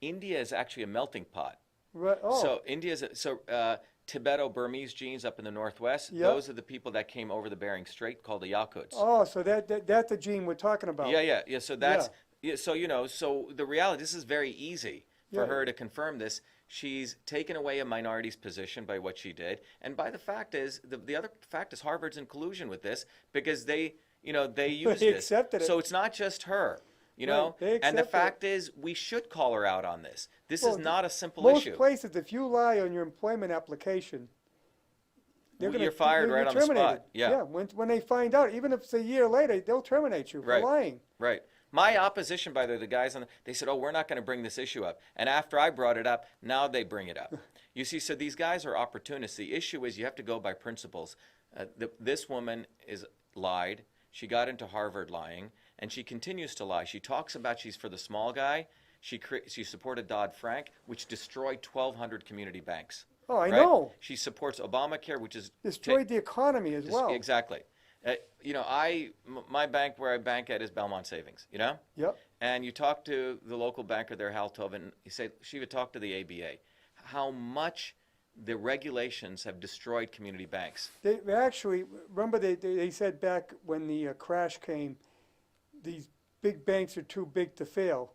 India is actually a melting pot. Right. Oh. So Tibeto-Burmese genes up in the northwest, Yep. those are the people that came over the Bering Strait called the Yakuts. Oh, so that's the gene we're talking about. Yeah. So that's so you know. So the reality, this is very easy for Yeah. her to confirm this. She's taken away a minority's position by what she did, and by the fact is the other fact is Harvard's in collusion with this because they used They this. accepted it. So it's not just her. You Right, know, they and the accepted it. fact is, we should call her out on this. This Well, is not a simple Most issue. places, if you lie on your employment application, You're fired right on the spot. terminated. Yeah. When they find out, even if it's a year later, they'll terminate you for Right. lying. Right. My opposition, by the guys they said, oh, we're not going to bring this issue up. And after I brought it up, now they bring it up. You see, so these guys are opportunists. The issue is you have to go by principles. This woman is lied. She got into Harvard lying, and she continues to lie. She talks about she's for the small guy. She supported Dodd-Frank, which destroyed 1,200 community banks. Oh, I right? know. She supports Obamacare, which is Destroyed the economy as well. Exactly. You know, my bank where I bank at is Belmont Savings. You know. Yep. And you talk to the local banker there, Hal Tobin. You say she would talk to the ABA. How much the regulations have destroyed community banks. They actually, remember they said back when the crash came, these big banks are too big to fail.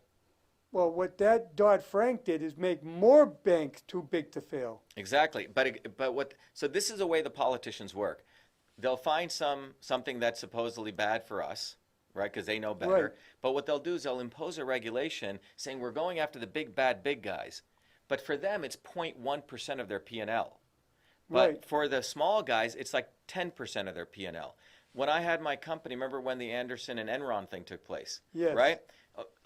Well, what that Dodd-Frank did is make more banks too big to fail. Exactly. But what? So this is the way the politicians work. They'll find something that's supposedly bad for us, right? Because they know Right, better. But what they'll do is they'll impose a regulation saying we're going after the big bad big guys. But for them, it's 0.1% of their P&L. right. But for the small guys, it's like 10% of their P&L. When I had my company, remember when the Anderson and Enron thing took place, Yes. right?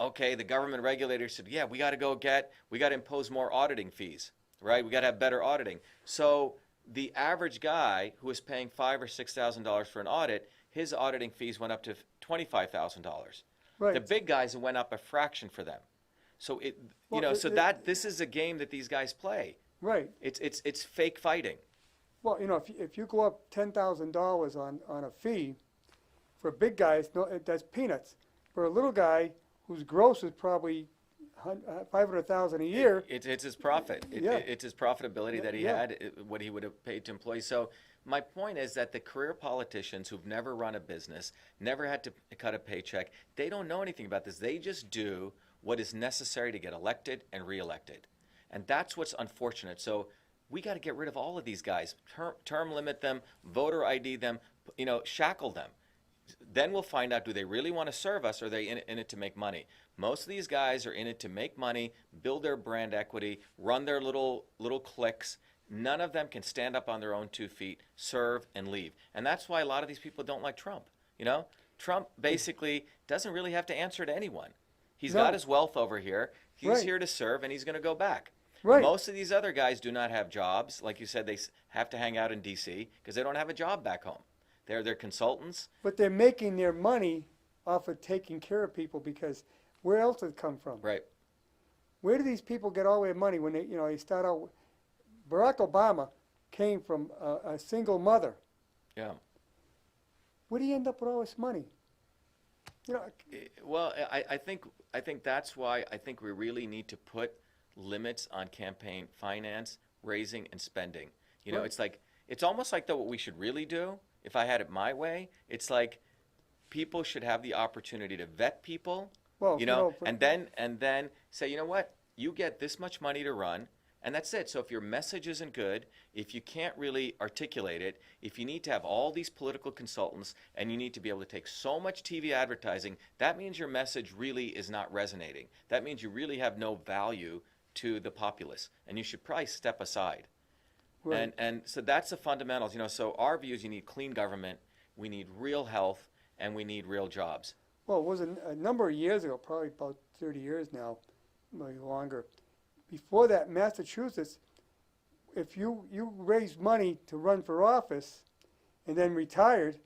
Okay, the government regulators said, yeah, we got to impose more auditing fees, right? We got to have better auditing. So the average guy who was paying $5,000 or $6,000 for an audit, his auditing fees went up to $25,000. The Right. big guys went up a fraction for them. So Well, this is a game that these guys play. right. It's fake fighting. Well, if you go up $10,000 on a fee, for big guys, no, that's peanuts. For a little guy whose gross is probably 500,000 a year, It's his profit. Yeah. It's his profitability that he Yeah. had, what he would have paid to employees. So my point is that the career politicians who've never run a business, never had to cut a paycheck, they don't know anything about this. They just do what is necessary to get elected and reelected. And that's what's unfortunate. So we got to get rid of all of these guys, term limit them, voter ID them, shackle them. Then we'll find out, do they really want to serve us, or are they in it to make money? Most of these guys are in it to make money, build their brand equity, run their little cliques. None of them can stand up on their own 2 feet, serve, and leave. And that's why a lot of these people don't like Trump. Trump basically doesn't really have to answer to anyone. He's No. got his wealth over here. He's Right. here to serve, and he's going to go back. Right. Most of these other guys do not have jobs. Like you said, they have to hang out in D.C. because they don't have a job back home. They're consultants. but they're making their money off of taking care of people, because where else does it come from? Right. Where do these people get all their money when they start out? Barack Obama came from a single mother. Yeah. Where do you end up with all this money? Well, I think that's why I think we really need to put limits on campaign finance, raising, and spending. Right. It's almost like what we should really do, if I had it my way, it's like people should have the opportunity to vet people, Well, and then say, you know what, you get this much money to run, and that's it. So if your message isn't good, if you can't really articulate it, if you need to have all these political consultants and you need to be able to take so much TV advertising, that means your message really is not resonating. That means you really have no value to the populace, and you should probably step aside. Right. And so that's the fundamentals. So our view is you need clean government, we need real health, and we need real jobs. Well, it was a number of years ago, probably about 30 years now, maybe longer. Before that, Massachusetts, if you raised money to run for office and then retired,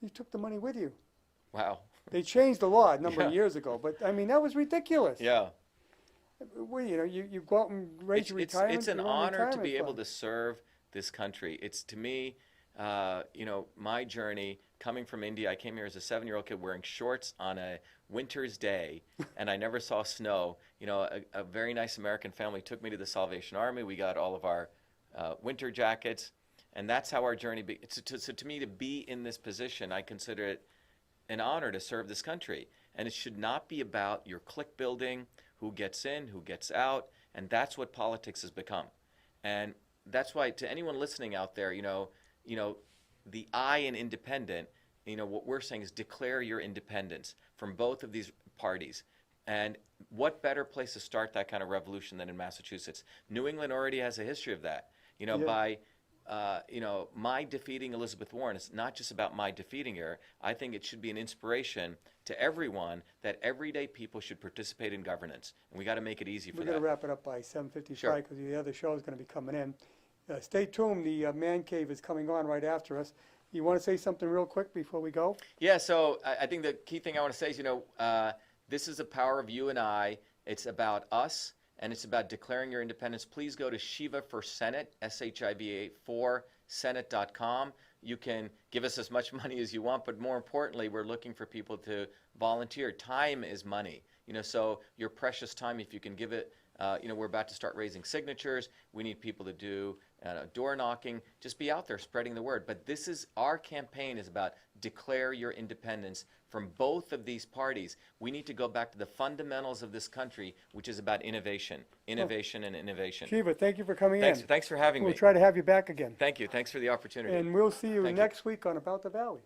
you took the money with you. Wow. They changed the law a number of Yeah. years ago, but I mean, that was ridiculous. Yeah. Well, you go out and raise your retirement. It's an your own honor to retirement be able fund. to serve this country. It's, to me, my journey coming from India. I came here as a 7-year-old kid wearing shorts on a winter's day, and I never saw snow. A very nice American family took me to the Salvation Army. We got all of our winter jackets, and that's how our journey so to me, to be in this position, I consider it an honor to serve this country. And it should not be about your clique building, who gets in, who gets out, and that's what politics has become. And that's why, to anyone listening out there, the I in independent, what we're saying is declare your independence from both of these parties. And what better place to start that kind of revolution than in Massachusetts? New England already has a history of that. Yeah. By my defeating Elizabeth Warren, it's not just about my defeating her. I think it should be an inspiration to everyone that everyday people should participate in governance. And we got to make it easy for We're that. going to wrap it up by 7:55 Sure. because the other show is going to be coming in. Stay tuned. The Man Cave is coming on right after us. You want to say something real quick before we go? Yeah, so I think the key thing I want to say is, this is the power of you and I. It's about us, and it's about declaring your independence. Please go to Shiva for Senate, SHIVA for Senate.com. You can give us as much money as you want, but more importantly, we're looking for people to volunteer. Time is money. So your precious time, if you can give it we're about to start raising signatures. We need people to do door knocking. Just be out there spreading the word. But our campaign is about declare your independence from both of these parties. We need to go back to the fundamentals of this country, which is about innovation, and innovation. Shiva, thank you for coming Thanks in. for having me. We'll try to have you back again. Thank you. Thanks for the opportunity. And we'll see you Thank you. next week on About the Valley.